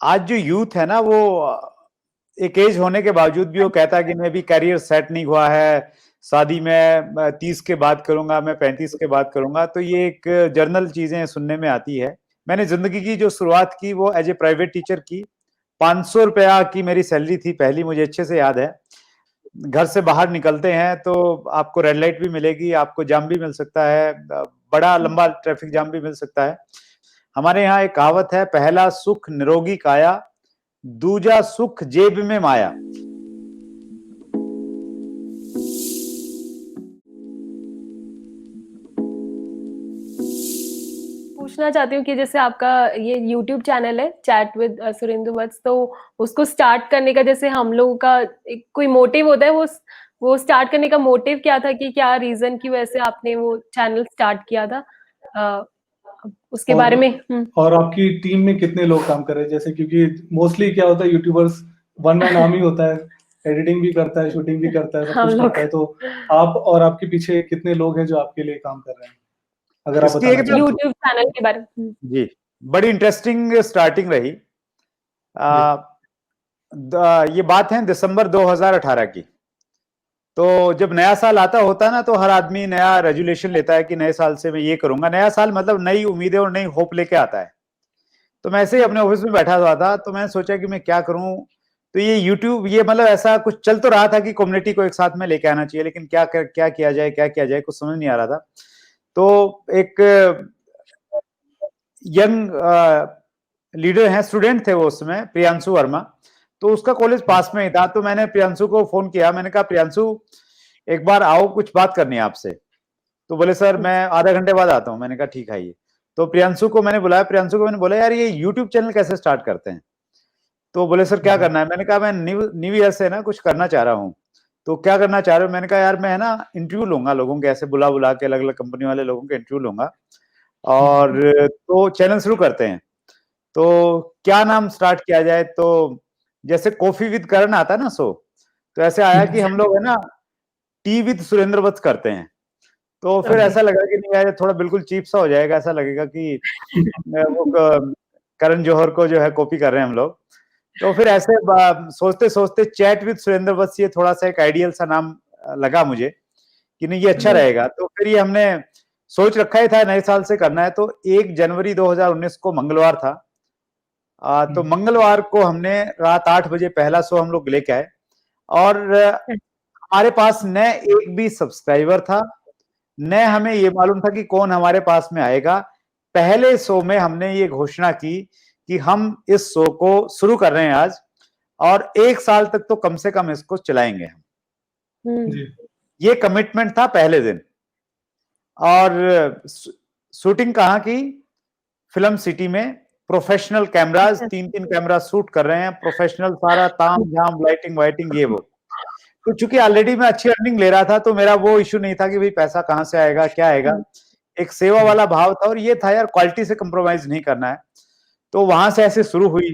आज जो यूथ है ना, वो एक एज होने के बावजूद भी वो कहता है कि मैं भी करियर सेट नहीं हुआ है, शादी में 30 के बाद करूंगा, मैं 35 के बाद करूंगा। तो ये एक जर्नल चीजें सुनने में आती है। मैंने जिंदगी की जो शुरुआत की वो एज ए प्राइवेट टीचर की। 500 रुपया की मेरी सैलरी थी पहली, मुझे अच्छे से याद है। घर से बाहर निकलते हैं तो आपको रेड लाइट भी मिलेगी, आपको जाम भी मिल सकता है, बड़ा लंबा ट्रैफिक जाम भी मिल सकता है। हमारे यहाँ एक कहावत है, पहला सुख निरोगी काया, दूजा सुख जेब में माया। पूछना चाहती हूँ कि जैसे आपका ये यूट्यूब चैनल है चैट विद सुरेंद्र वत्स, तो उसको स्टार्ट करने का जैसे हम लोगों का एक कोई मोटिव होता है, वो स्टार्ट करने का मोटिव क्या था, कि क्या रीजन की वजह से आपने वो चैनल स्टार्ट किया था, अ, उसके और बारे में? और आपकी टीम में कितने लोग काम कर रहे हैं? जैसे क्योंकि मोस्टली क्या होता है, यूट्यूबर्स वन मैन आर्मी होता है, एडिटिंग भी करता है, शूटिंग भी करता है, सब हम कुछ लोग करता है। तो आप और आपके पीछे कितने लोग हैं जो आपके लिए काम कर रहे हैं, अगर आप इसकी बताना एक चाहें तो? यूट्यूब चैनल के बारे में। जी, बड़ी इंटरेस्टिंग स्टार्टिंग रही। जी। ये बात है दिसंबर 2018 की। तो जब नया साल आता होता ना, तो हर आदमी नया रेजुलेशन लेता है कि नए साल से मैं ये करूंगा। नया साल मतलब नई उम्मीदें और नई होप लेके आता है। तो मैं ऐसे ही अपने ऑफिस में बैठा हुआ था, तो मैंने सोचा कि मैं क्या करूं। तो ये यूट्यूब, ये मतलब ऐसा कुछ चल तो रहा था कि कम्युनिटी को एक साथ में लेके आना चाहिए, लेकिन क्या किया जाए, क्या किया जाए, कुछ समझ नहीं आ रहा था। तो एक यंग लीडर हैं, स्टूडेंट थे वो उस समय, प्रियांशु वर्मा। तो उसका कॉलेज पास में ही था। तो मैंने प्रियांशु को फोन किया, मैंने कहा प्रियांशु एक बार आओ, कुछ बात करनी है आपसे। तो बोले सर मैं आधा घंटे बाद आता हूँ। मैंने कहा ठीक है। ये तो प्रियांशु को मैंने बुलाया, प्रियांशु को मैंने बोला यार ये यूट्यूब चैनल कैसे स्टार्ट करते हैं। तो बोले सर क्या करना है। मैंने कहा मैं न्यू ईयर से ना कुछ करना चाह रहा हूँ। तो क्या करना चाह रहे हो। मैंने कहा यार मैं है ना इंटरव्यू लूंगा लोगों के, ऐसे बुला बुला के अलग अलग कंपनी वाले लोगों के इंटरव्यू लूंगा, और तो चैनल शुरू करते हैं। तो क्या नाम स्टार्ट किया जाए। तो जैसे कॉफी विद करण आता है ना शो, तो ऐसे आया कि हम लोग है ना टी विद सुरेंद्र वत्स करते हैं। तो फिर ऐसा लगा कि नहीं यार थोड़ा बिल्कुल चीप सा हो जाएगा, ऐसा लगेगा कि वो करण जौहर को जो है कॉपी कर रहे हैं हम लोग। तो फिर ऐसे सोचते सोचते चैट विद सुरेंद्र वत्स ये थोड़ा सा एक आइडियल सा नाम लगा मुझे कि नहीं ये अच्छा रहेगा। तो फिर ये हमने सोच रखा ही था नए साल से करना है। तो 1 जनवरी 2019 को मंगलवार था। तो मंगलवार को हमने रात 8 बजे पहला शो हम लोग लेके आए, और हमारे पास न एक भी सब्सक्राइबर था, न हमें ये मालूम था कि कौन हमारे पास में आएगा। पहले शो में हमने ये घोषणा की कि हम इस शो को शुरू कर रहे हैं आज, और 1 साल तक तो कम से कम इसको चलाएंगे हम। जी। ये कमिटमेंट था पहले दिन। और शूटिंग कहाँ की, फिल्म सिटी में। प्रोफेशनल कैमराज, 3-3 कैमरा शूट कर रहे हैं, प्रोफेशनल सारा ताम झाम, लाइटिंग वाइटिंग ये वो। तो चूंकि ऑलरेडी मैं अच्छी अर्निंग ले रहा था, तो मेरा वो इश्यू नहीं था कि भाई पैसा कहाँ से आएगा, क्या आएगा। एक सेवा वाला भाव था, और ये था यार क्वालिटी से कंप्रोमाइज नहीं करना है। तो वहां से ऐसे शुरू हुई।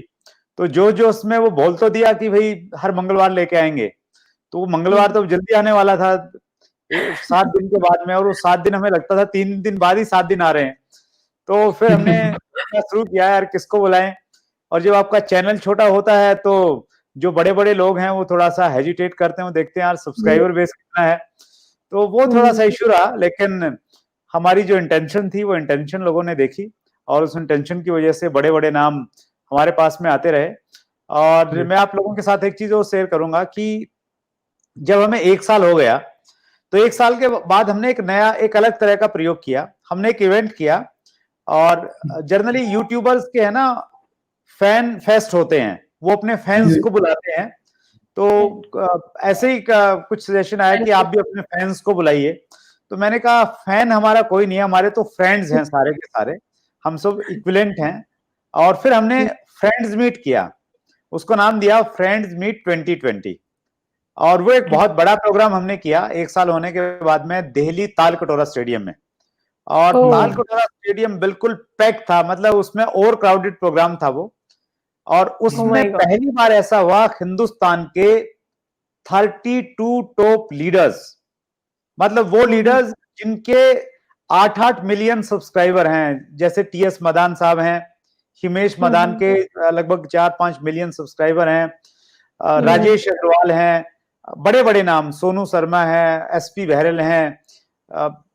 तो जो उसमें वो बोल तो दिया कि भाई हर मंगलवार लेके आएंगे। तो वो मंगलवार तो जल्दी आने वाला था, 7 दिन के बाद में, और वो 7 दिन हमें लगता था 3 दिन बाद ही 7 दिन आ रहे हैं। तो फिर हमने शुरू किया यार किसको बुलाएं। और जब आपका चैनल छोटा होता है तो जो बड़े बड़े लोग हैं वो थोड़ा सा हेजिटेट करते हैं, वो देखते हैं यार सब्सक्राइबर बेस कितना है। तो वो थोड़ा सा इश्यू रहा, लेकिन हमारी जो इंटेंशन थी वो इंटेंशन लोगों ने देखी, और उस इंटेंशन की वजह से बड़े बड़े नाम हमारे पास में आते रहे। और मैं आप लोगों के साथ एक चीज और शेयर करूंगा कि जब हमें 1 साल हो गया, तो 1 साल के बाद हमने एक नया, एक अलग तरह का प्रयोग किया। हमने एक इवेंट किया, और जनरली यूट्यूबर्स के है ना फैन फेस्ट होते हैं, वो अपने फैंस को बुलाते हैं। तो ऐसे ही कुछ सजेशन आया कि आप भी अपने फैंस को बुलाइए। तो मैंने कहा फैन हमारा कोई नहीं है, हमारे तो फ्रेंड्स हैं सारे के सारे, हम सब इक्विवेलेंट हैं। और फिर हमने फ्रेंड्स मीट किया, उसको नाम दिया फ्रेंड्स मीट 2020। और वो एक बहुत बड़ा प्रोग्राम हमने किया 1 साल होने के बाद में, दिल्ली ताल कटोरा स्टेडियम में। और ताल कटोरा स्टेडियम बिल्कुल पैक था, मतलब उसमें ओवर क्राउडेड प्रोग्राम था वो। और उसमें पहली बार ऐसा हुआ, हिंदुस्तान के 32 टॉप लीडर्स, मतलब वो लीडर्स जिनके 8-8 मिलियन सब्सक्राइबर हैं, जैसे टीएस मदान साहब हैं, हिमेश मदान के लगभग 4-5 मिलियन सब्सक्राइबर हैं, हम्म। राजेश अग्रवाल हैं, बड़े बड़े नाम, सोनू शर्मा है, एसपी बहरल हैं,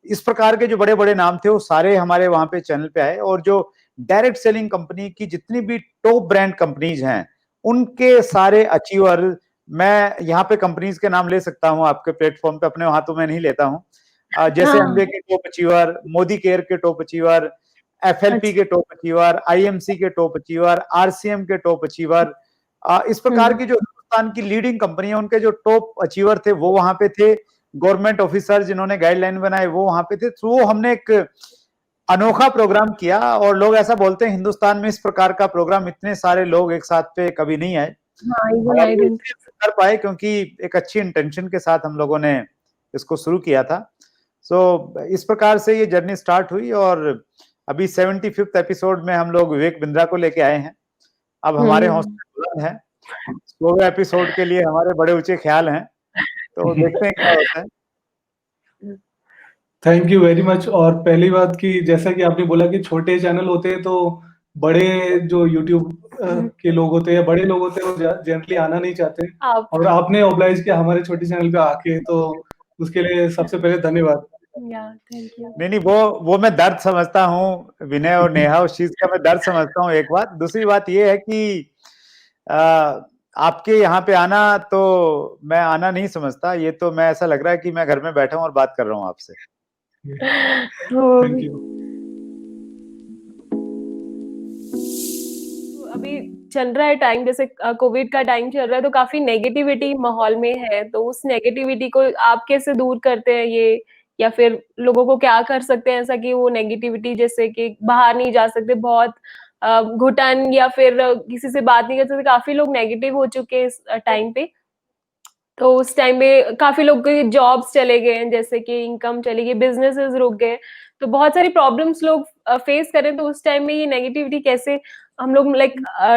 इस प्रकार के जो बड़े बड़े नाम थे वो सारे हमारे वहां पे चैनल पे आए। और जो डायरेक्ट सेलिंग कंपनी की जितनी भी टॉप ब्रांड कंपनीज हैं उनके सारे अचीवर, मैं यहाँ पे कंपनीज के नाम ले सकता हूँ आपके प्लेटफॉर्म पे, अपने वहां तो मैं नहीं लेता हूँ, जैसे हाँ। अम्बे के टॉप अचीवर, मोदी केयर के टॉप अचीवर, एफएलपी के टॉप अचीवर, आईएमसी के टॉप अचीवर, आरसीएम के टॉप अचीवर, इस प्रकार की जो हिंदुस्तान की लीडिंग कंपनी है उनके जो टॉप अचीवर थे वो वहां पे थे, गवर्नमेंट ऑफिसर जिन्होंने गाइडलाइन बनाए वो वहां पे थे। तो हमने एक अनोखा प्रोग्राम किया और लोग ऐसा बोलते हैं हिंदुस्तान में इस प्रकार का प्रोग्राम इतने सारे लोग एक साथ पे कभी नहीं आए। हाँ, even और I वो didn't. इसलिए कर पाए क्योंकि एक अच्छी इंटेंशन के साथ हम लोगों ने इसको शुरू किया था। सो इस प्रकार से ये जर्नी स्टार्ट हुई और अभी 75th एपिसोड में हम लोग विवेक बिंद्रा को लेके आए हैं। अब हमारे हौसले बुलंद हैं, 100वें एपिसोड के लिए हमारे बड़े ऊंचे ख्याल हैं, तो देखते हैं क्या होता है। Thank you very much. और पहली बात कि जैसा कि आपने बोला कि छोटे चैनल होते हैं तो बड़े जो यूट्यूब के लोग होते हैं, बड़े लोग होते हैं, वो जनरली आना नहीं चाहते, और आपने ऑब्लाइज किया हमारे छोटे चैनल पे आके, तो उसके लिए सबसे पहले धन्यवाद। Thank you. नहीं वो मैं दर्द समझता हूँ विनय और नेहा, उस चीज का मैं दर्द समझता हूँ। एक बात, दूसरी बात ये है कि आपके यहाँ पे आना तो मैं आना नहीं समझता, ये तो मैं ऐसा लग रहा है कि मैं घर में बैठा हूँ और बात कर रहा हूँ आपसे। Thank you. अभी चल रहा है टाइम, जैसे कोविड का टाइम चल रहा है, तो काफी नेगेटिविटी माहौल में है, तो उस नेगेटिविटी को आप कैसे दूर करते हैं ये, या फिर लोगों को क्या कर सकते हैं ऐसा कि वो नेगेटिविटी, जैसे कि बाहर नहीं जा सकते, बहुत घुटन, या फिर किसी से बात नहीं कर सकते, काफी लोग नेगेटिव हो चुके हैं इस टाइम पे, तो उस टाइम में काफी लोग के जॉब्स चले गए हैं, जैसे कि इनकम चली गई, बिजनेसेस रुक गए, तो बहुत सारी प्रॉब्लम्स लोग फेस करें, तो उस टाइम में ये नेगेटिविटी कैसे हम लोग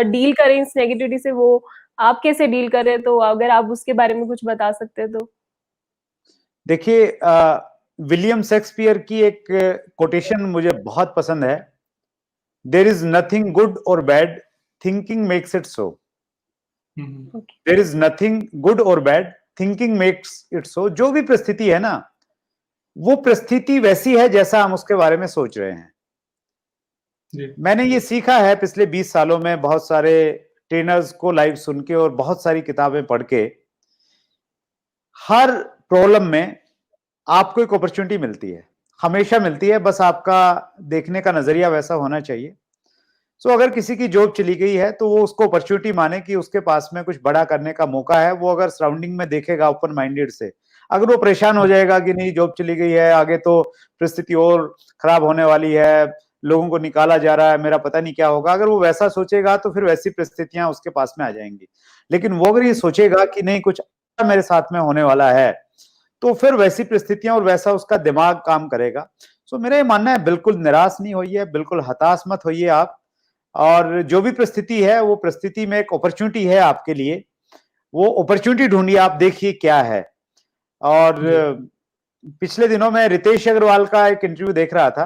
डील करें इस नेगेटिविटी से, वो आप कैसे डील करें, तो अगर आप उसके बारे में कुछ बता सकते तो। देखिए, विलियम शेक्सपियर की एक कोटेशन मुझे बहुत पसंद है, there is nothing good or bad, thinking makes it so. There is nothing good or bad, thinking makes it so. जो भी परिस्थिति है ना, वो परिस्थिति वैसी है जैसा हम उसके बारे में सोच रहे हैं। मैंने ये सीखा है पिछले 20 सालों में, बहुत सारे ट्रेनर्स को लाइव सुन के और बहुत सारी किताबें पढ़ के। हर प्रॉब्लम में आपको एक अपॉर्चुनिटी मिलती है, हमेशा मिलती है, बस आपका देखने का नजरिया वैसा होना चाहिए। सो अगर किसी की जॉब चली गई है तो वो उसको अपॉर्चुनिटी माने कि उसके पास में कुछ बड़ा करने का मौका है। वो अगर सराउंडिंग में देखेगा ओपन माइंडेड से, अगर वो परेशान हो जाएगा कि नहीं जॉब चली गई है, आगे तो परिस्थिति और खराब होने वाली है, लोगों को निकाला जा रहा है, मेरा पता नहीं क्या होगा, अगर वो वैसा सोचेगा तो फिर वैसी परिस्थितियां उसके पास में आ जाएंगी। लेकिन वो अगर ये सोचेगा कि नहीं कुछ मेरे साथ में होने वाला है, तो फिर वैसी परिस्थितियां और वैसा उसका दिमाग काम करेगा। सो मेरा ये मानना है, बिल्कुल निराश नहीं होइए, बिल्कुल हताश मत होइए आप, और जो भी परिस्थिति है वो परिस्थिति में एक अपॉर्चुनिटी है आपके लिए, वो अपॉर्चुनिटी ढूंढिए, आप देखिए क्या है। और पिछले दिनों में रितेश अग्रवाल का एक इंटरव्यू देख रहा था,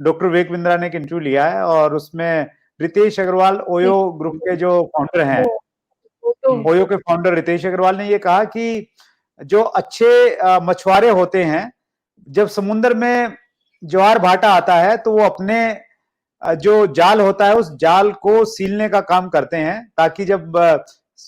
डॉक्टर विवेक बिंद्रा ने एक इंटरव्यू लिया है, और उसमें रितेश अग्रवाल ओयो ग्रुप के जो फाउंडर हैं, ओयो के फाउंडर रितेश अग्रवाल ने ये कहा कि जो अच्छे मछुआरे होते हैं, जब समुद्र में ज्वार भाटा आता है तो वो अपने जो जाल होता है उस जाल को सीलने का काम करते हैं, ताकि जब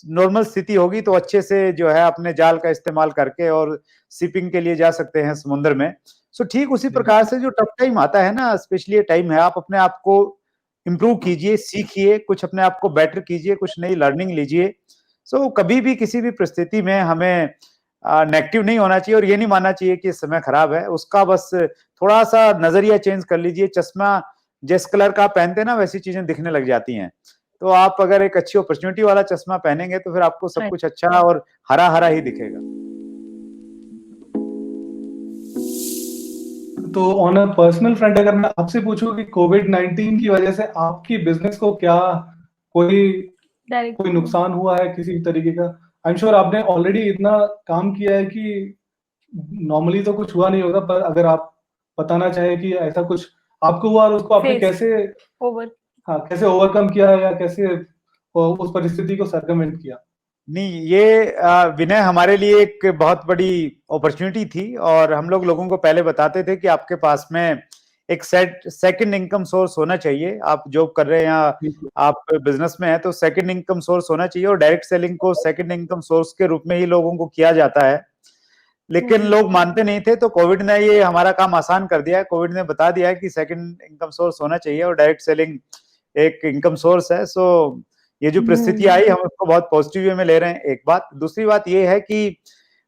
नॉर्मल स्थिति होगी तो अच्छे से जो है अपने जाल का इस्तेमाल करके और शिपिंग के लिए जा सकते हैं समुद्र में। सो ठीक उसी प्रकार से जो टफ टाइम आता है ना, स्पेशली ये टाइम है, आप अपने आप को इम्प्रूव कीजिए, सीखिए, कुछ अपने आप को बेटर कीजिए, कुछ नई लर्निंग लीजिए। सो कभी भी किसी भी परिस्थिति में हमें नेगेटिव नहीं होना चाहिए और ये नहीं मानना चाहिए कि समय खराब है, उसका बस थोड़ा सा नजरिया चेंज कर लीजिए। चश्मा जिस कलर का आप पहनते हैं ना, वैसी चीजें दिखने लग जाती हैं। तो आप अगर एक अच्छी अपॉर्चुनिटी वाला चश्मा पहनेंगे तो फिर आपको सब कुछ अच्छा और हरा हरा ही दिखेगा। तो ऑन अ पर्सनल फ्रंट अगर मैं आपसे पूछूं कि कोविड-19 की वजह से आपकी बिजनेस को क्या कोई नुकसान हुआ है किसी तरीके का? आई एम श्योर आपने ऑलरेडी इतना काम किया है कि नॉर्मली तो कुछ हुआ नहीं होगा, पर अगर आप बताना चाहें कि ऐसा कुछ आपको हुआ और उसको आपने कैसे हाँ, कैसे ओवरकम किया या कैसे उस परिस्थिति को सर्कमवेंट किया? नहीं, ये विनय हमारे लिए एक बहुत बड़ी अपॉर्चुनिटी थी, और हम लोगों को पहले बताते थे कि आपके पास में एक सेकंड इनकम सोर्स होना चाहिए। आप जॉब कर रहे हैं या बिल्कुल। आप बिजनेस में हैं तो सेकंड इनकम सोर्स होना चाहिए, और डायरेक्ट सेलिंग को सेकंड इनकम सोर्स के रूप में ही लोगों को किया जाता है। लेकिन लोग मानते नहीं थे, तो कोविड ने ये हमारा काम आसान कर दिया है। कोविड ने बता दिया है कि सेकंड इनकम सोर्स होना चाहिए, और डायरेक्ट सेलिंग एक इनकम सोर्स है। सो ये जो परिस्थिति आई, हम उसको बहुत पॉजिटिव वे में ले रहे हैं, एक बात। दूसरी बात ये है कि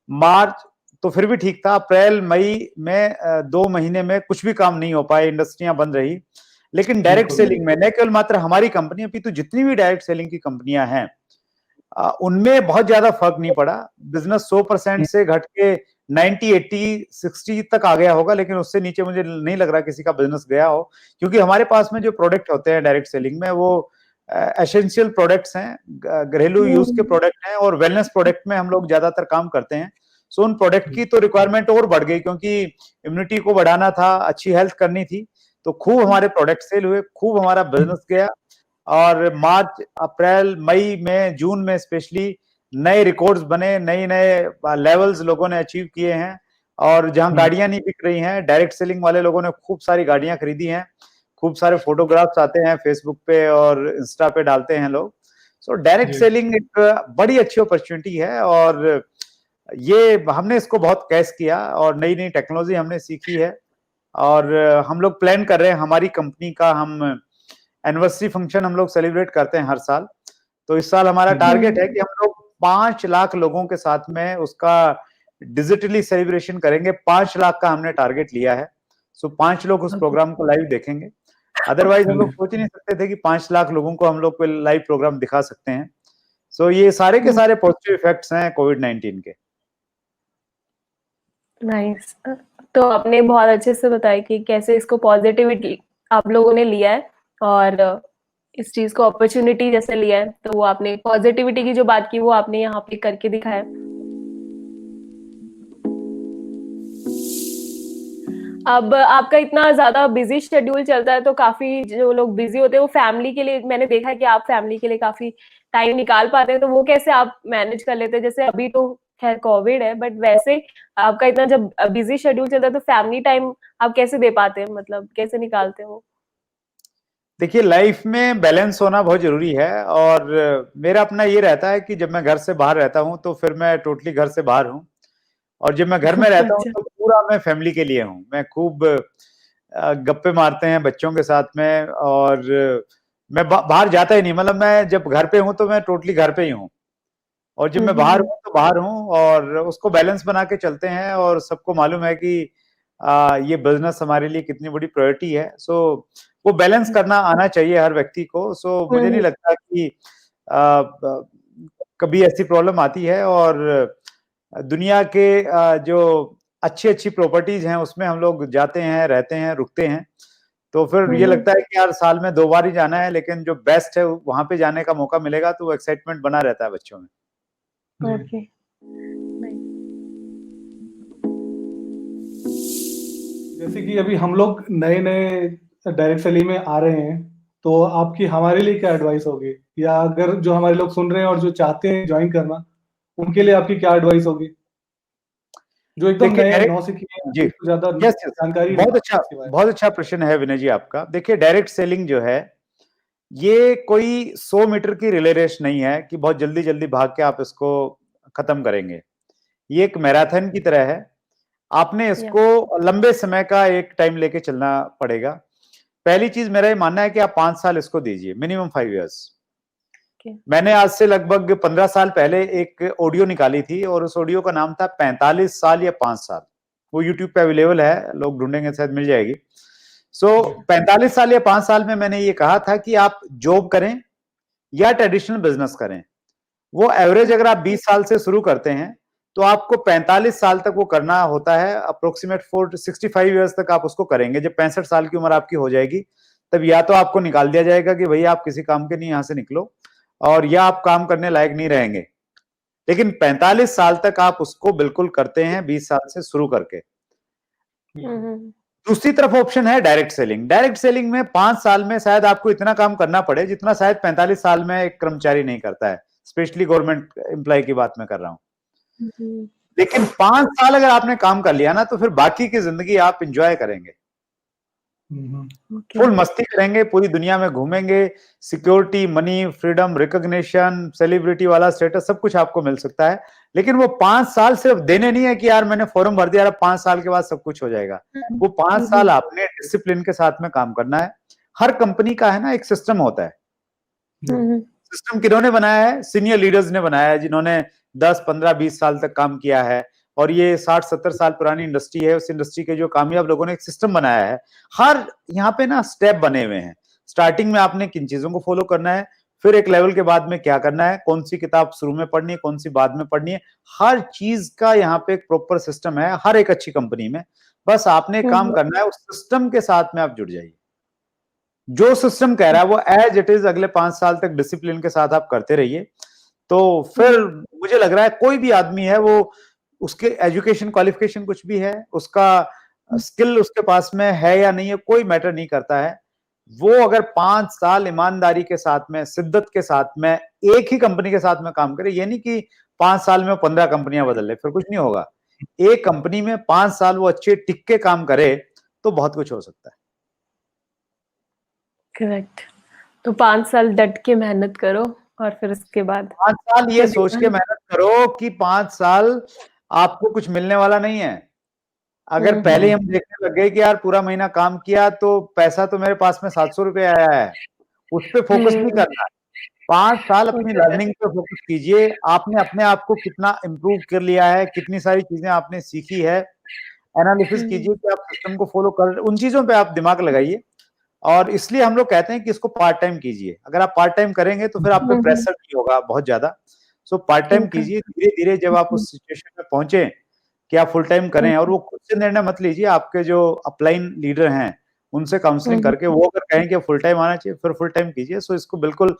मार्च तो फिर भी ठीक था, अप्रैल मई में 2 महीने में कुछ भी काम नहीं हो पाए, इंडस्ट्रियां बंद रही। लेकिन डायरेक्ट सेलिंग में न केवल मात्र हमारी कंपनी, अभी तो जितनी भी डायरेक्ट सेलिंग की कंपनियां हैं उनमें बहुत ज्यादा फर्क नहीं पड़ा। बिजनेस 100% से घट के 90, 80, 60 तक आ गया होगा, लेकिन उससे नीचे मुझे नहीं लग रहा किसी का बिजनेस गया हो, क्योंकि हमारे पास में जो प्रोडक्ट होते हैं डायरेक्ट सेलिंग में वो एसेंशियल प्रोडक्ट्स हैं, घरेलू यूज के प्रोडक्ट हैं, और वेलनेस प्रोडक्ट में हम लोग ज्यादातर काम करते हैं। सो उन प्रोडक्ट की तो रिक्वायरमेंट और बढ़ गई, क्योंकि इम्यूनिटी को बढ़ाना था, अच्छी हेल्थ करनी थी, तो खूब हमारे प्रोडक्ट सेल हुए, खूब हमारा बिजनेस गया। और मार्च, अप्रैल, मई में, जून में स्पेशली नए रिकॉर्ड्स बने, नए नए लेवल्स लोगों ने अचीव किए हैं। और जहां गाड़ियां नहीं बिक रही हैं, डायरेक्ट सेलिंग वाले लोगों ने खूब सारी गाड़ियां खरीदी हैं। खूब सारे फोटोग्राफ्स आते हैं फेसबुक पे और इंस्टा पे डालते हैं लोग। सो डायरेक्ट सेलिंग एक बड़ी अच्छी अपॉर्चुनिटी है, और ये हमने इसको बहुत कैच किया, और नई नई टेक्नोलॉजी हमने सीखी है। और हम लोग प्लान कर रहे हैं, हमारी कंपनी का हम एनिवर्सरी फंक्शन हम लोग सेलिब्रेट करते हैं हर साल। तो इस साल हमारा टारगेट है कि हम लोग 5 लाख लोगों के साथ में उसका डिजिटली सेलिब्रेशन करेंगे। 5 लाख का हमने टारगेट लिया है। सो 5 लोग उस प्रोग्राम को लाइव देखेंगे। अदरवाइज हम लोग सोच ही नहीं सकते थे कि 5 लाख लोगों को हम लोग कोई लाइव प्रोग्राम दिखा सकते हैं। सो ये सारे के सारे पॉजिटिव इफेक्ट्स हैं कोविड-19 के। नाइस। तो आपने बहुत अच्छे से बताया कि कैसे इसको पॉजिटिविटी आप लोगों ने लिया है, और इस चीज को अपॉर्चुनिटी जैसे लिया है, तो वो आपने पॉजिटिविटी की जो बात की वो आपने यहाँ पे करके दिखाया। अब आपका इतना ज्यादा बिजी शेड्यूल चलता है, तो काफी जो लोग बिजी होते हैं वो फैमिली के लिए, मैंने देखा है कि आप फैमिली के लिए काफी टाइम निकाल पाते हैं, तो वो कैसे आप मैनेज कर लेते हैं? जैसे अभी तो खैर कोविड है, बट वैसे आपका इतना जब बिजी शेड्यूल चलता है तो फैमिली टाइम आप कैसे दे पाते हैं, मतलब कैसे निकालते हो? देखिए, लाइफ में बैलेंस होना बहुत जरूरी है, और मेरा अपना ये रहता है कि जब मैं घर से बाहर रहता हूँ तो फिर मैं टोटली घर से बाहर हूँ, और जब मैं घर में रहता हूँ अच्छा। तो पूरा मैं फैमिली के लिए हूँ। मैं खूब गप्पे मारते हैं बच्चों के साथ में, और मैं बाहर जाता ही नहीं। मतलब मैं जब घर पे हूँ तो मैं टोटली घर पे ही हूँ, और जब मैं बाहर हूँ तो बाहर हूँ, और उसको बैलेंस बना के चलते हैं। और सबको मालूम है कि ये बिजनेस हमारे लिए कितनी बड़ी प्रायोरिटी है। सो वो बैलेंस करना आना चाहिए हर व्यक्ति को। सो मुझे नहीं लगता कि कभी ऐसी प्रॉब्लम आती है। और दुनिया के जो अच्छी अच्छी प्रॉपर्टीज हैं उसमें हम लोग जाते हैं, रहते हैं, रुकते हैं, तो फिर ये लगता है कि यार साल में 2 बार ही जाना है, लेकिन जो बेस्ट है वहां पे जाने का मौका मिलेगा तो वो एक्साइटमेंट बना रहता है बच्चों में। ओके। जैसे कि अभी हम लोग नए नए डायरेक्ट सेलिंग में आ रहे हैं, तो आपकी हमारे लिए क्या एडवाइस होगी, या अगर जो हमारे लोग सुन रहे हैं और जो चाहते हैं ज्वाइन करना, उनके लिए आपकी क्या एडवाइस होगी, जो एकदम देखिए नए डायरेक्ट, नौसिखिए हैं, जी, जिनको ज्यादा यस यस, जानकारी नहीं है इसके बारे में? बहुत अच्छा प्रश्न है विनय जी आपका। देखिए, डायरेक्ट सेलिंग जो है ये कोई 100 मीटर की रिले रेस नहीं है कि बहुत जल्दी जल्दी भाग के आप इसको खत्म करेंगे। ये एक मैराथन की तरह है। आपने इसको लंबे समय का एक टाइम लेके चलना पड़ेगा। पहली चीज मेरा ये मानना है कि आप 5 साल इसको दीजिए, मिनिमम 5 इयर्स। मैंने आज से लगभग 15 साल पहले एक ऑडियो निकाली थी, और उस ऑडियो का नाम था 45 साल या 5 साल। वो यूट्यूब पे अवेलेबल है, लोग ढूंढेंगे शायद मिल जाएगी। सो 45 साल या 5 साल में मैंने ये कहा था कि आप जॉब करें या ट्रेडिशनल बिजनेस करें। वो एवरेज अगर आप 20 साल से शुरू करते हैं तो आपको 45 साल तक वो करना होता है। अप्रोक्सीमेट 65 ईयर्स तक आप उसको करेंगे। जब 65 साल की उम्र आपकी हो जाएगी तब या तो आपको निकाल दिया जाएगा कि भैया आप किसी काम के नहीं, यहां से निकलो, और या आप काम करने लायक नहीं रहेंगे। लेकिन 45 साल तक आप उसको बिल्कुल करते हैं, 20 साल से शुरू करके। दूसरी तरफ ऑप्शन है डायरेक्ट सेलिंग। डायरेक्ट सेलिंग में 5 साल में शायद आपको इतना काम करना पड़े जितना शायद 45 साल में एक कर्मचारी नहीं करता है, स्पेशली गवर्नमेंट एम्प्लॉय की बात मैं कर रहा हूं। लेकिन 5 साल अगर आपने काम कर लिया ना, तो फिर बाकी की जिंदगी आप एंजॉय करेंगे, फुल मस्ती करेंगे, पूरी दुनिया में घूमेंगे, security, money, freedom, recognition, celebrity वाला स्टेटस, सब कुछ आपको मिल सकता है। लेकिन वो 5 साल सिर्फ देने नहीं है कि यार मैंने फॉर्म भर दिया, 5 साल के बाद सब कुछ हो जाएगा। वो 5 साल आपने डिसिप्लिन के साथ में काम करना है। हर कंपनी का है ना एक सिस्टम होता है। सिस्टम किन्होंने बनाया है? सीनियर लीडर्स ने बनाया है, जिन्होंने 10, 15, 20 साल तक काम किया है। और ये 60-70 साल पुरानी इंडस्ट्री है। उस इंडस्ट्री के जो कामयाब लोगों ने एक सिस्टम बनाया है। हर यहाँ पे ना स्टेप बने हुए हैं। स्टार्टिंग में आपने किन चीजों को फॉलो करना है, फिर एक लेवल के बाद में क्या करना है, कौन सी किताब शुरू में पढ़नी है, कौन सी बाद में पढ़नी है, हर चीज का यहाँ पे एक प्रॉपर सिस्टम है हर एक अच्छी कंपनी में। बस आपने काम करना है, उस सिस्टम के साथ में आप जुड़ जाइए। जो सिस्टम कह रहा है वो एज इट इज अगले 5 साल तक डिसिप्लिन के साथ आप करते रहिए। तो फिर मुझे लग रहा है कोई भी आदमी है, वो उसके एजुकेशन क्वालिफिकेशन कुछ भी है, उसका स्किल उसके पास में है या नहीं है, कोई मैटर नहीं करता है। वो अगर 5 साल ईमानदारी के साथ में, शिद्दत के साथ में एक ही कंपनी के साथ में काम करे, ये नहीं कि 5 साल में 15 कंपनियां बदल ले, फिर कुछ नहीं होगा। एक कंपनी में 5 साल वो अच्छे टिक के काम करे तो बहुत कुछ हो सकता है। करेक्ट। तो 5 साल डट के मेहनत करो और फिर उसके बाद 5 साल ये सोच के मेहनत करो कि 5 साल आपको कुछ मिलने वाला नहीं है। अगर पहले हम देखने लग गए कि यार पूरा महीना काम किया तो पैसा तो मेरे पास में 700 रुपए आया है, उस पर फोकस नहीं करना। 5 साल अपनी लर्निंग पे फोकस कीजिए। आपने अपने आप को कितना इम्प्रूव कर लिया है, कितनी सारी चीजें आपने सीखी है, एनालिसिस कीजिए कि आप सिस्टम को फॉलो कर, उन चीजों पे आप दिमाग लगाइए। और इसलिए हम लोग कहते हैं कि इसको पार्ट टाइम कीजिए। अगर आप पार्ट टाइम करेंगे तो फिर आप पे प्रेशर नहीं होगा बहुत ज्यादा। सो पार्ट टाइम कीजिए। धीरे धीरे जब आप उस सिचुएशन में पहुंचे कि आप फुल टाइम करें, और वो खुद से निर्णय मत लीजिए, आपके जो अपलाइन लीडर हैं उनसे काउंसलिंग करके वो अगर कहें कि फुल टाइम आना चाहिए, फिर फुल टाइम कीजिए। सो इसको बिल्कुल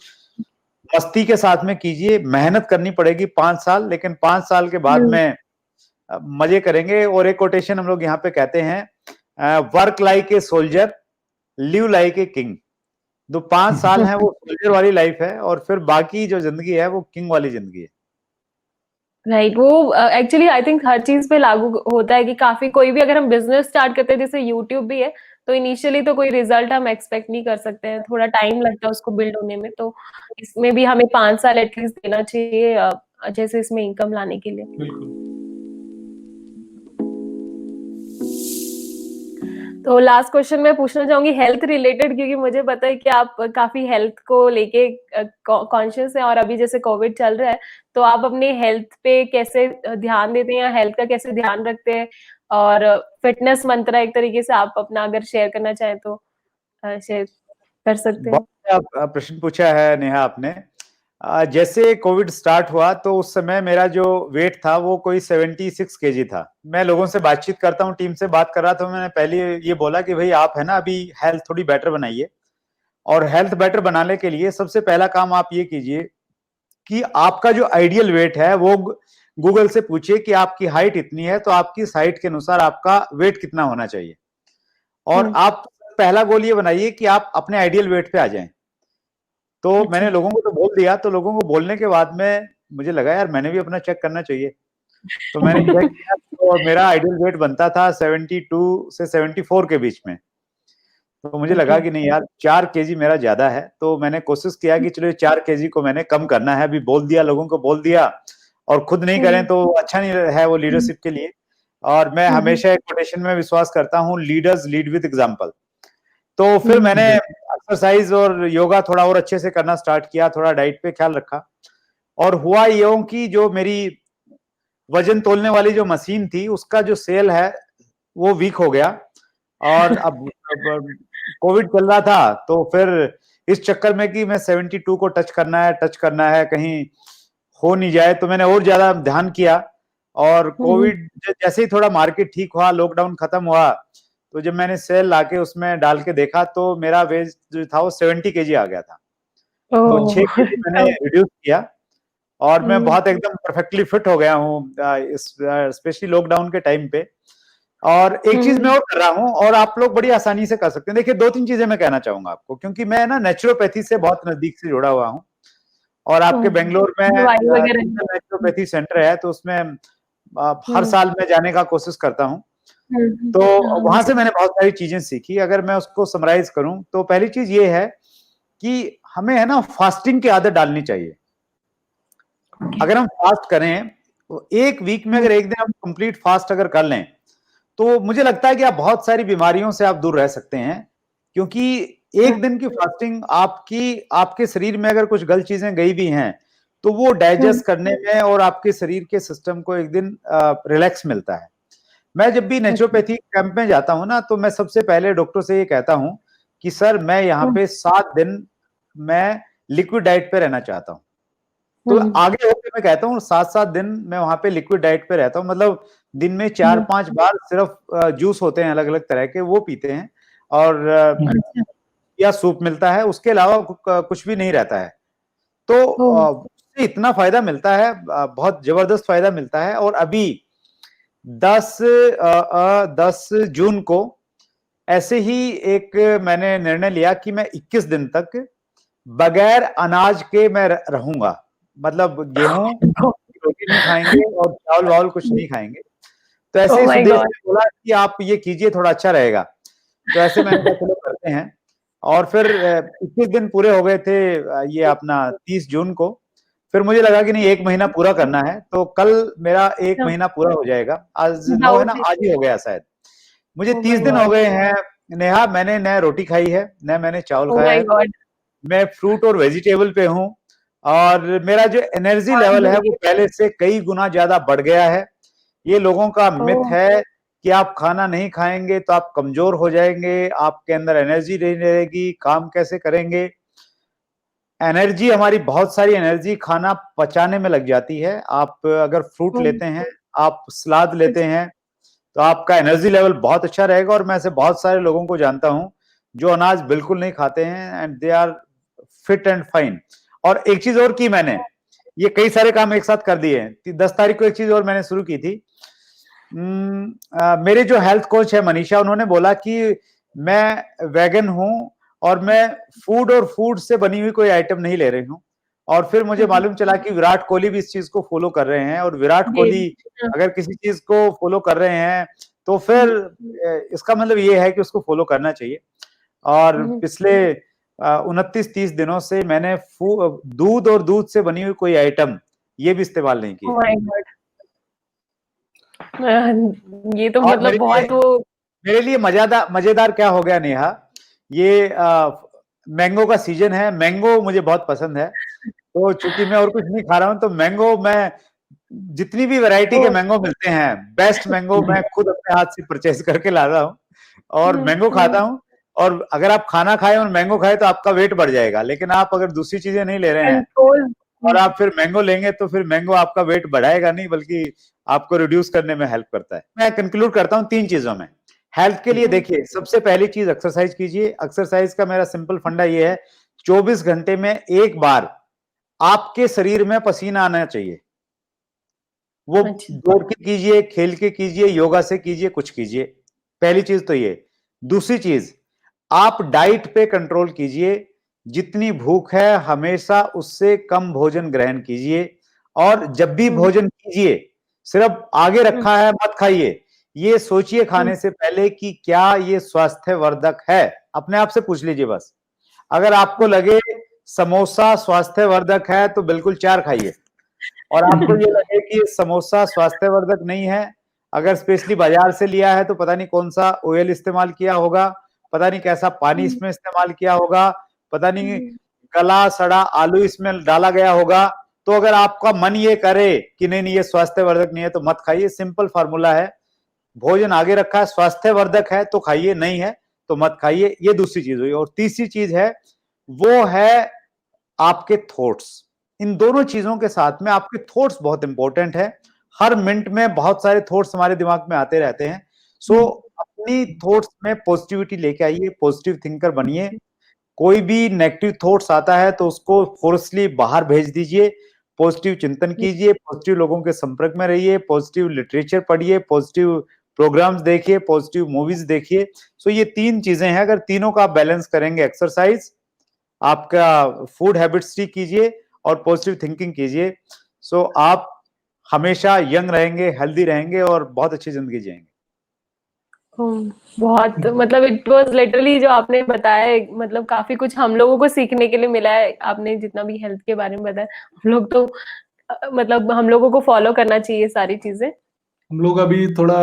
मस्ती के साथ में कीजिए। मेहनत करनी पड़ेगी 5 साल, लेकिन 5 साल के बाद में मजे करेंगे। और एक कोटेशन हम लोग यहाँ पे कहते हैं, work like a soldier, live like a king. जो 5 साल है वो सोल्जर वाली लाइफ है, और फिर बाकी जो जिंदगी है वो किंग वाली जिंदगी है। राइट। वो एक्चुअली आई थिंक हर चीज पे लागू होता है कि काफी कोई भी अगर हम बिजनेस स्टार्ट करते हैं, जैसे यूट्यूब भी है, तो इनिशियली तो कोई रिजल्ट हम एक्सपेक्ट नहीं कर सकते हैं, थोड़ा टाइम लगता है उसको बिल्ड होने में। तो इसमें भी हमें 5 साल एटलीस्ट देना चाहिए जैसे इसमें इनकम लाने के लिए। बिल्कुल। तो लास्ट क्वेश्चन मैं पूछना चाहूंगी हेल्थ रिलेटेड, क्योंकि मुझे पता है कि आप काफी हेल्थ को लेके कॉन्शियस हैं, और अभी जैसे कोविड चल रहा है तो आप अपने हेल्थ पे कैसे ध्यान देते हैं, या हेल्थ का कैसे ध्यान रखते हैं, और फिटनेस मंत्र एक तरीके से आप अपना अगर शेयर करना चाहें तो शेयर कर सकते हैं। बहुत प्रश्न पूछा है नेहा आपने। जैसे कोविड स्टार्ट हुआ तो उस समय मेरा जो वेट था वो कोई 76 केजी था। मैं लोगों से बातचीत करता हूँ, टीम से बात कर रहा था, मैंने पहले ये बोला कि भाई आप है ना अभी हेल्थ थोड़ी बेटर बनाइए, और हेल्थ बेटर बनाने के लिए सबसे पहला काम आप ये कीजिए कि आपका जो आइडियल वेट है वो गूगल से पूछिए कि आपकी हाइट इतनी है तो आपकी हाइट के अनुसार आपका वेट कितना होना चाहिए। और आप पहला गोल ये बनाइए कि आप अपने आइडियल वेट पे आ जाएं। तो मैंने लोगों को तो बोल दिया, तो लोगों को बोलने के बाद में मुझे लगा यार मैंने भी अपना चेक करना चाहिए। तो मैंने चेक किया तो मेरा आइडियल वेट बनता था 72 से 74 के बीच में। तो मुझे लगा कि नहीं यार 4 केजी मेरा ज्यादा है। तो मैंने कोशिश किया कि चलो 4 केजी को मैंने कम करना है। अभी बोल दिया, लोगों को बोल दिया, और खुद नहीं करें तो अच्छा नहीं है वो लीडरशिप के लिए। और मैं हमेशा एक कोटेशन में विश्वास करता हूँ, लीडर्स लीड विद एग्जाम्पल। तो फिर मैंने एक्सरसाइज और योगा थोड़ा और अच्छे से करना स्टार्ट किया, थोड़ा डाइट पे ख्याल रखा। और हुआ यूं कि जो मेरी वजन तोलने वाली जो मशीन थी उसका जो सेल है वो वीक हो गया। और अब कोविड चल रहा था, तो फिर इस चक्कर में कि मैं 72 को टच करना है कहीं हो नहीं जाए, तो मैंने और ज्यादा ध्यान किया। और कोविड जैसे ही थोड़ा मार्केट ठीक हुआ, लॉकडाउन खत्म हुआ, तो जब मैंने सेल लाके उसमें डाल के देखा तो मेरा वेट जो था वो 70 केजी आ गया था। तो 6 केजी मैंने रिड्यूस किया, और मैं बहुत एकदम परफेक्टली फिट हो गया हूँ स्पेशली लॉकडाउन के टाइम पे। और एक चीज मैं और कर रहा हूं और आप लोग बड़ी आसानी से कर सकते हैं। देखिए 2-3 चीजें मैं कहना चाहूंगा आपको, क्योंकि मैं ना नेचुरोपैथी से बहुत नजदीक से जुड़ा हुआ हूं और आपके बेंगलोर में दवाई वगैरह नेचुरोपैथी सेंटर है, तो उसमें हर साल मैं जाने का कोशिश करता हूं। तो वहां से मैंने बहुत सारी चीजें सीखी। अगर मैं उसको समराइज करूं तो पहली चीज ये है कि हमें है ना फास्टिंग की आदत डालनी चाहिए। अगर हम फास्ट करें तो एक वीक में अगर एक दिन हम कंप्लीट फास्ट अगर कर लें तो मुझे लगता है कि आप बहुत सारी बीमारियों से आप दूर रह सकते हैं, क्योंकि एक दिन की फास्टिंग आपके शरीर में अगर कुछ गलत चीजें गई भी हैं तो वो डाइजेस्ट करने में और आपके शरीर के सिस्टम को एक दिन रिलैक्स मिलता है। मैं जब भी नेचुरोपैथी कैंप में जाता हूं ना तो मैं सबसे पहले डॉक्टर से ये कहता हूं कि सर मैं यहाँ पे 7 दिन मैं लिक्विड डाइट पे रहना चाहता हूँ। तो आगे होकर मैं कहता हूँ 7-7 दिन मैं वहां पे लिक्विड डाइट पे रहता हूँ, मतलब दिन में 4-5 बार सिर्फ जूस होते हैं अलग अलग तरह के, वो पीते हैं और या सूप मिलता है, उसके अलावा कुछ भी नहीं रहता है। तो उससे इतना फायदा मिलता है, बहुत जबरदस्त फायदा मिलता है। और अभी 10 जून को ऐसे ही एक मैंने निर्णय लिया कि मैं 21 दिन तक बगैर अनाज के मैं रहूंगा, मतलब गेहूं रोटी नहीं खाएंगे और चावल वावल कुछ नहीं खाएंगे। तो ऐसे ही सुदेश ने बोला कि आप ये कीजिए, थोड़ा अच्छा रहेगा। तो ऐसे मैंने कहा चलो करते हैं। और फिर 21 दिन पूरे हो गए थे ये अपना 30 जून को। फिर मुझे लगा कि नहीं 1 महीना पूरा करना है, तो कल मेरा 1 महीना पूरा हो जाएगा। आज 9 है ना, आज ही हो गया शायद। मुझे 30 दिन हो गए हैं नेहा, मैंने न रोटी खाई है न मैंने चावल खाया है। मैं फ्रूट और वेजिटेबल पे हूँ और मेरा जो एनर्जी लेवल है वो पहले से कई गुना ज्यादा बढ़ गया है। ये लोगों का मिथ है कि आप खाना नहीं खाएंगे तो आप कमजोर हो जाएंगे, आपके अंदर एनर्जी नहीं रहेगी, काम कैसे करेंगे। एनर्जी, हमारी बहुत सारी एनर्जी खाना पचाने में लग जाती है। आप अगर फ्रूट लेते हैं, आप सलाद लेते हैं तो आपका एनर्जी लेवल बहुत अच्छा रहेगा। और मैं ऐसे बहुत सारे लोगों को जानता हूं जो अनाज बिल्कुल नहीं खाते हैं and they are fit and fine. और एक चीज और की मैंने, ये कई सारे काम एक साथ कर दिए। 10 तारीख को एक चीज और मैंने शुरू की थी। मेरे जो हेल्थ कोच है मनीषा, उन्होंने बोला कि मैं वेगन हूं और मैं फूड और फूड से बनी हुई कोई आइटम नहीं ले रही हूं। और फिर मुझे मालूम चला कि विराट कोहली भी इस चीज को फॉलो कर रहे हैं, और विराट कोहली अगर किसी चीज को फॉलो कर रहे हैं तो फिर इसका मतलब ये है कि उसको फॉलो करना चाहिए। और पिछले 29-30 दिनों से मैंने दूध और दूध से बनी हुई कोई आइटम ये भी इस्तेमाल नहीं की। ये तो मतलब बहुत वो मेरे लिए मजेदार क्या हो गया नेहा, ये मैंगो का सीजन है, मैंगो मुझे बहुत पसंद है। तो चूंकि मैं और कुछ नहीं खा रहा हूं तो मैंगो, मैं जितनी भी वैरायटी के मैंगो मिलते हैं, बेस्ट मैंगो मैं खुद अपने हाथ से परचेज करके लाता हूं और मैंगो खाता हूं। और अगर आप खाना खाएं और मैंगो खाएं तो आपका वेट बढ़ जाएगा, लेकिन आप अगर दूसरी चीजें नहीं ले रहे हैं और आप फिर मैंगो लेंगे तो फिर मैंगो आपका वेट बढ़ाएगा नहीं, बल्कि आपको रिड्यूस करने में हेल्प करता है। मैं कंक्लूड करता हूं 3 चीजों में हेल्थ के लिए। देखिए सबसे पहली चीज एक्सरसाइज कीजिए। एक्सरसाइज का मेरा सिंपल फंडा ये है, 24 घंटे में एक बार आपके शरीर में पसीना आना चाहिए। वो दौड़ के कीजिए, खेल के कीजिए, योगा से कीजिए, कुछ कीजिए। पहली चीज तो ये। दूसरी चीज, आप डाइट पे कंट्रोल कीजिए। जितनी भूख है हमेशा उससे कम भोजन ग्रहण कीजिए। और जब भी भोजन कीजिए सिर्फ आगे रखा है मत खाइए, ये सोचिए खाने से पहले कि क्या ये स्वास्थ्यवर्धक है। अपने आप से पूछ लीजिए बस। अगर आपको लगे समोसा स्वास्थ्यवर्धक है तो बिल्कुल 4 खाइए, और आपको ये लगे कि समोसा स्वास्थ्यवर्धक नहीं है, अगर स्पेशली बाजार से लिया है तो पता नहीं कौन सा ऑयल इस्तेमाल किया होगा, पता नहीं कैसा पानी इसमें इस्तेमाल किया होगा, पता नहीं गला सड़ा आलू इसमें डाला गया होगा। तो अगर आपका मन ये करे कि नहीं नहीं ये स्वास्थ्यवर्धक नहीं है तो मत खाइए। सिंपल फार्मूला है, भोजन आगे रखा है, स्वास्थ्यवर्धक है तो खाइए, नहीं है तो मत खाइए। ये दूसरी चीज हुई। और तीसरी चीज है वो है आपके थॉट्स। इन दोनों चीजों के साथ में आपके थॉट्स बहुत इंपॉर्टेंट है। हर मिनट में बहुत सारे थॉट्स हमारे दिमाग में आते रहते हैं। सो अपनी थॉट्स में पॉजिटिविटी लेके आइए, पॉजिटिव थिंकर बनिए। कोई भी नेगेटिव थॉट्स आता है तो उसको फोर्सली बाहर भेज दीजिए। पॉजिटिव चिंतन कीजिए, पॉजिटिव लोगों के संपर्क में रहिए, पॉजिटिव लिटरेचर पढ़िए, पॉजिटिव प्रोग्राम्स देखिए, पॉजिटिव मूवीज देखिए। सो ये 3 चीजें हैं, अगर तीनों का आप बैलेंस करेंगे, एक्सरसाइज, आपका फूड हैबिट्स ठीक कीजिए और पॉजिटिव थिंकिंग कीजिए, सो आप हमेशा यंग रहेंगे, हेल्दी रहेंगे और बहुत अच्छी जिंदगी जिएंगे। बहुत मतलब इट वाज लिटरली जो आपने बताया, मतलब काफी कुछ हम लोगों को सीखने के लिए मिला है। आपने जितना भी हेल्थ के बारे में बताया, हम लोग तो मतलब हम लोगों को फॉलो करना चाहिए सारी चीजें। हम लोग अभी थोड़ा,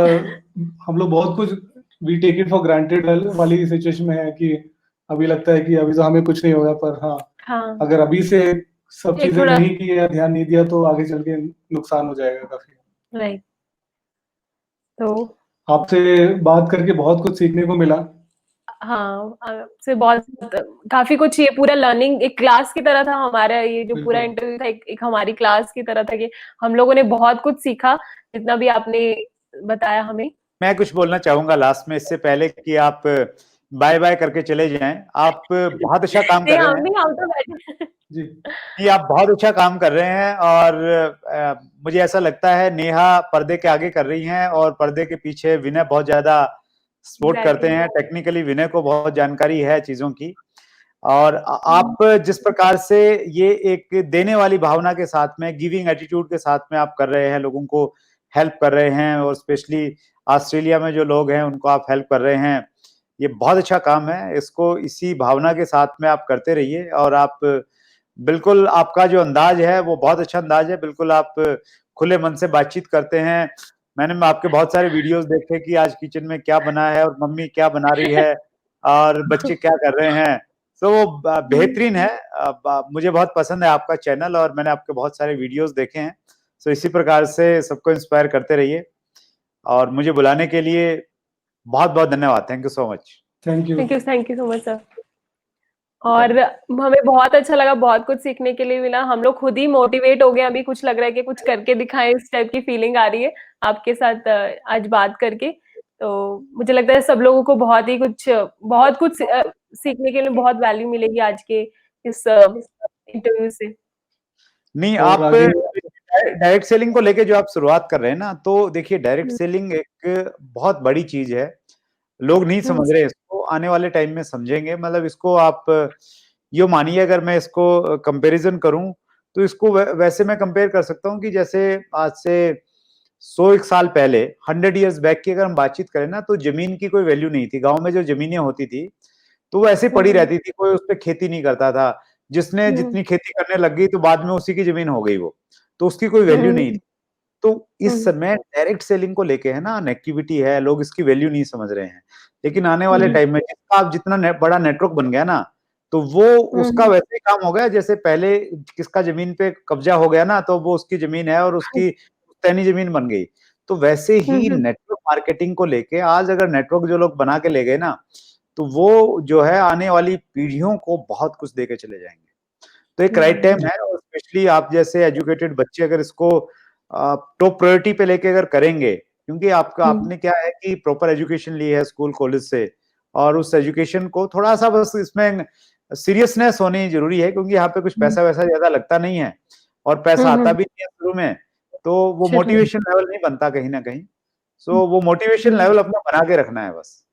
हम लोग बहुत कुछ we take it for granted वाली सिचुएशन में है कि अभी लगता है कि अभी तो हमें कुछ नहीं होगा, पर हाँ, हाँ, अगर अभी से सब एक चीजें थोड़ा नहीं की या ध्यान नहीं दिया तो आगे चल के नुकसान हो जाएगा काफी। राइट। तो आपसे बात करके बहुत कुछ सीखने को मिला। हाँ, से बहुत काफी कुछ, ये पूरा लर्निंग एक क्लास की तरह था हमारा। ये जो पूरा बिल्कुल। इंटरव्यू था एक हमारी क्लास की तरह था कि हम लोगों ने बहुत कुछ सीखा, जितना भी आपने बताया हमें। मैं कुछ बोलना चाहूंगा लास्ट में, इससे पहले कि आप बाय बाय करके चले जाएं। आप बहुत अच्छा काम नहीं, कर रहे हम हैं। नहीं, हम तो बैठे। जी। नहीं, आप बहुत अच्छा काम कर रहे हैं और मुझे ऐसा लगता है नेहा पर्दे के आगे कर रही हैं और पर्दे के पीछे विनय बहुत ज्यादा सपोर्ट करते एग्जैक्टली। हैं। टेक्निकली विनय को बहुत जानकारी है चीजों की, और आप जिस प्रकार से ये एक देने वाली भावना के साथ में, गिविंग एटीट्यूड के साथ में आप कर रहे हैं, लोगों को हेल्प कर रहे हैं, और स्पेशली ऑस्ट्रेलिया में जो लोग हैं उनको आप हेल्प कर रहे हैं, ये बहुत अच्छा काम है। इसको इसी भावना के साथ में आप करते रहिए। और आप बिल्कुल, आपका जो अंदाज है वो बहुत अच्छा अंदाज है, बिल्कुल आप खुले मन से बातचीत करते हैं। मैंने आपके बहुत सारे वीडियोस देखे कि आज किचन में क्या बना है और मम्मी क्या बना रही है और बच्चे क्या कर रहे हैं। तो वो बेहतरीन है। मुझे बहुत पसंद है आपका चैनल और मैंने आपके बहुत सारे वीडियोस देखे हैं। तो इसी प्रकार से सबको इंस्पायर करते रहिए, और मुझे बुलाने के लिए बहुत बहुत धन्यवाद। Thank you so much. Thank you. Thank you so much sir. और हमें बहुत अच्छा लगा, बहुत कुछ सीखने के लिए मिला। हम लोग खुद ही मोटिवेट हो गए, अभी कुछ लग रहा है कि कुछ करके दिखाएं, इस टाइप की फीलिंग आ रही है आपके साथ आज बात करके। तो मुझे लगता है सब लोगों को बहुत कुछ सीखने के लिए बहुत वैल्यू मिलेगी आज के इस इंटरव्यू से। नहीं, और आप आगे डायरेक्ट सेलिंग को लेके जो आप शुरुआत कर रहे हैं ना, तो देखिए डायरेक्ट हम्म, सेलिंग एक बहुत बड़ी चीज है। लोग नहीं हम्म, समझ रहे इसको, आने वाले टाइम में समझेंगे। मतलब इसको आप यो मानिए, अगर मैं इसको कंपैरिजन करूं तो इसको वैसे मैं कंपेयर कर सकता हूं कि जैसे आज से 100 साल पहले, 100 years बैक की अगर हम बातचीत करें ना, तो जमीन की कोई वैल्यू नहीं थी। गांव में जो जमीनें होती थी तो वो ऐसे पड़ी हम्म, रहती थी, कोई उस पर खेती नहीं करता था। जिसने हम्म, जितनी खेती करने लग गई तो बाद में उसी की जमीन हो गई वो, तो उसकी कोई वैल्यू नहीं थी। तो इस हम्म, समय डायरेक्ट सेलिंग को लेके है ना, नेगेटिविटी है, लोग इसकी वैल्यू नहीं समझ रहे हैं। लेकिन आने वाले हम्म, टाइम में जिसका आप जितना बड़ा नेटवर्क बन गया ना, तो वो उसका हम्म, वैसे ही काम हो गया जैसे पहले किसका जमीन पे कब्जा हो गया ना, तो वो उसकी जमीन है और उसकी पुश्तैनी जमीन बन गई। तो वैसे ही हम्म, नेटवर्क मार्केटिंग को लेके आज अगर नेटवर्क जो लोग बना के ले गए ना, तो वो जो है आने वाली पीढ़ियों को बहुत कुछ देके चले जाएंगे। तो एक राइट टाइम है, और स्पेशली आप जैसे एजुकेटेड बच्चे अगर इसको टॉप प्रायोरिटी पे लेके अगर करेंगे, क्योंकि आपका हम्म, आपने क्या है कि प्रॉपर एजुकेशन ली है स्कूल कॉलेज से, और उस एजुकेशन को थोड़ा सा बस इसमें सीरियसनेस होनी जरूरी है, क्योंकि यहाँ पे कुछ पैसा वैसा ज्यादा लगता नहीं है और पैसा आता हम्म, भी नहीं है शुरू में। तो वो चलिए। मोटिवेशन लेवल नहीं बनता कहीं ना कहीं। सो वो मोटिवेशन लेवल अपना बना के रखना है बस।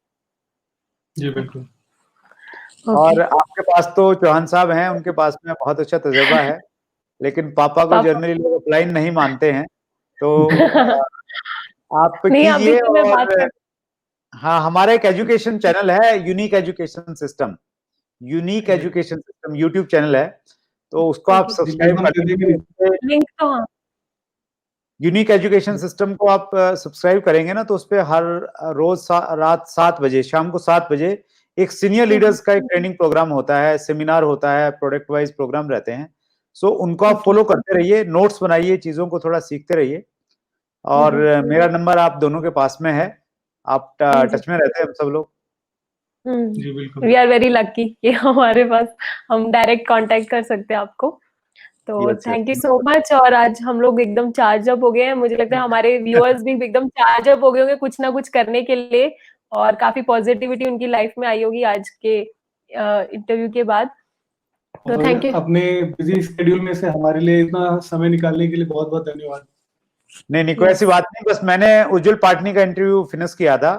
जी बिल्कुल। ओके। और आपके पास तो चौहान साहब हैं, उनके पास में बहुत अच्छा तजुर्बा है, लेकिन पापा को पापा जनरली लोग अपलाइन नहीं मानते हैं। तो आप नहीं, अभी कीजिए। तो मैं बात और कर। हाँ, हमारा एक एजुकेशन चैनल है, यूनिक एजुकेशन सिस्टम। यूनिक जी एजुकेशन सिस्टम यूट्यूब चैनल है, तो उसको आप ओके, जी, सब्सक्राइब लिंक हम कर कर देंगे। लीजिए। लिंक तो हाँ। यूनिक एजुकेशन सिस्टम को आप सब्सक्राइब करेंगे ना, तो उस पर हर रोज रात 7 बजे, शाम को 7 बजे एक सीनियर लीडर्स का एक ट्रेनिंग प्रोग्राम होता है, सेमिनार होता है, प्रोडक्ट वाइज प्रोग्राम रहते हैं। सो उनको आप ओके। फॉलो करते रहिए, नोट्स बनाइए, चीजों को थोड़ा सीखते रहिए। और मेरा नंबर आप दोनों के पास में है, आप जी। टच में रहते हैं हम सब लोग। जी बिल्कुल। वी आर वेरी लकी कि हमारे पास हम डायरेक्ट कांटेक्ट कर सकते हैं आपको। तो yes yes. Thank you so much. और आज हम लोग एकदम चार्ज अप हो गए हैं, मुझे लगता है हमारे व्यूअर्स भी एकदम चार्ज अप हो गए होंगे कुछ ना कुछ करने के लिए, और काफी पॉजिटिविटी उनकी लाइफ में आई होगी आज के इंटरव्यू के बाद। तो और थैंक यू। अपने बिजी स्केड्यूल में से हमारे लिए इतना समय निकालने के लिए बहुत बहुत धन्यवाद। नहीं कोई ऐसी बात नहीं, बस मैंने उज्जवल पाटनी का इंटरव्यू फिनिश किया था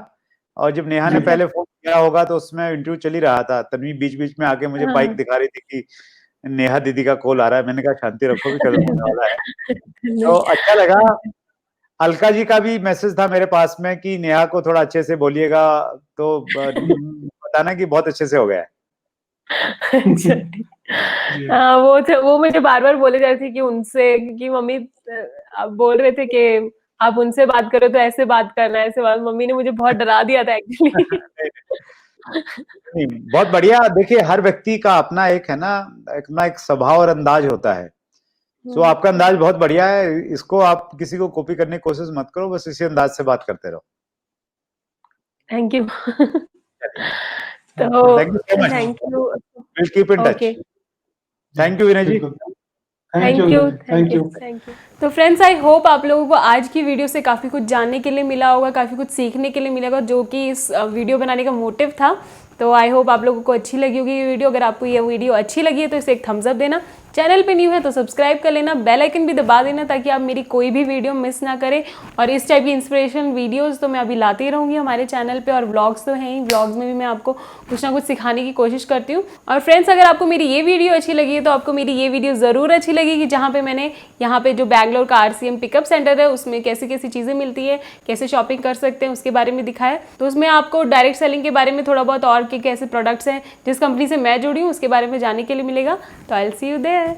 और जब नेहा ने पहले फोन किया होगा तो उसमें इंटरव्यू चल ही रहा था, तन्वी बीच बीच में आके मुझे बाइक दिखा रही थी कि नेहा दीदी का कॉल आ रहा है। मैंने कहा शांति रखो भी खत्म होने वाला है। तो अच्छा लगा। अलका जी का भी मैसेज था मेरे पास में कि नेहा को थोड़ा अच्छे से बोलिएगा, तो बताना कि बहुत अच्छे से हो गया है। अच्छा, वो मुझे बार बार बोले जा रहे थे कि उनसे, क्योंकि मम्मी आप बोल रहे थे कि आप उनसे बात करो तो ऐसे बात करना, ऐसे बात, मम्मी ने मुझे बहुत डरा दिया था एक्चुअली। नहीं, बहुत बढ़िया। देखिए हर व्यक्ति का अपना एक है ना, अपना एक स्वभाव और अंदाज होता है। तो आपका अंदाज बहुत बढ़िया है, इसको आप किसी को कॉपी करने की कोशिश मत करो, बस इसी अंदाज से बात करते रहो। Thank you. तो thank you, will keep in touch. Thank you Vinay ji. Thank you. तो फ्रेंड्स, आई होप आप लोगों को आज की वीडियो से काफ़ी कुछ जानने के लिए मिला होगा, काफ़ी कुछ सीखने के लिए मिला होगा, जो कि इस वीडियो बनाने का मोटिव था। तो आई होप आप लोगों को अच्छी लगी होगी ये वीडियो। अगर आपको ये वीडियो अच्छी लगी है तो इसे एक थम्स अप देना, चैनल पे न्यू है तो सब्सक्राइब कर लेना, बेल आइकन भी दबा देना ताकि आप मेरी कोई भी वीडियो मिस ना करें। और इस टाइप की इंस्पिरेशनल वीडियोस तो मैं अभी लाती रहूँगी हमारे चैनल पे, और व्लॉग्स तो हैं ही, व्लॉग्स में भी मैं आपको कुछ ना कुछ सिखाने की कोशिश करती हूँ। और फ्रेंड्स, अगर आपको मेरी ये वीडियो अच्छी लगी है तो आपको मेरी ये वीडियो ज़रूर अच्छी लगेगी, जहाँ पे मैंने यहाँ पे जो बैंगलोर का RCM पिकअप सेंटर है उसमें कैसी कैसी चीज़ें मिलती है, कैसे शॉपिंग कर सकते हैं, उसके बारे में दिखाया। तो उसमें आपको डायरेक्ट सेलिंग के बारे में थोड़ा बहुत, और के कैसे प्रोडक्ट्स हैं जिस कंपनी से मैं जुड़ी हूँ उसके बारे में जानने के लिए मिलेगा। तो I will see you there.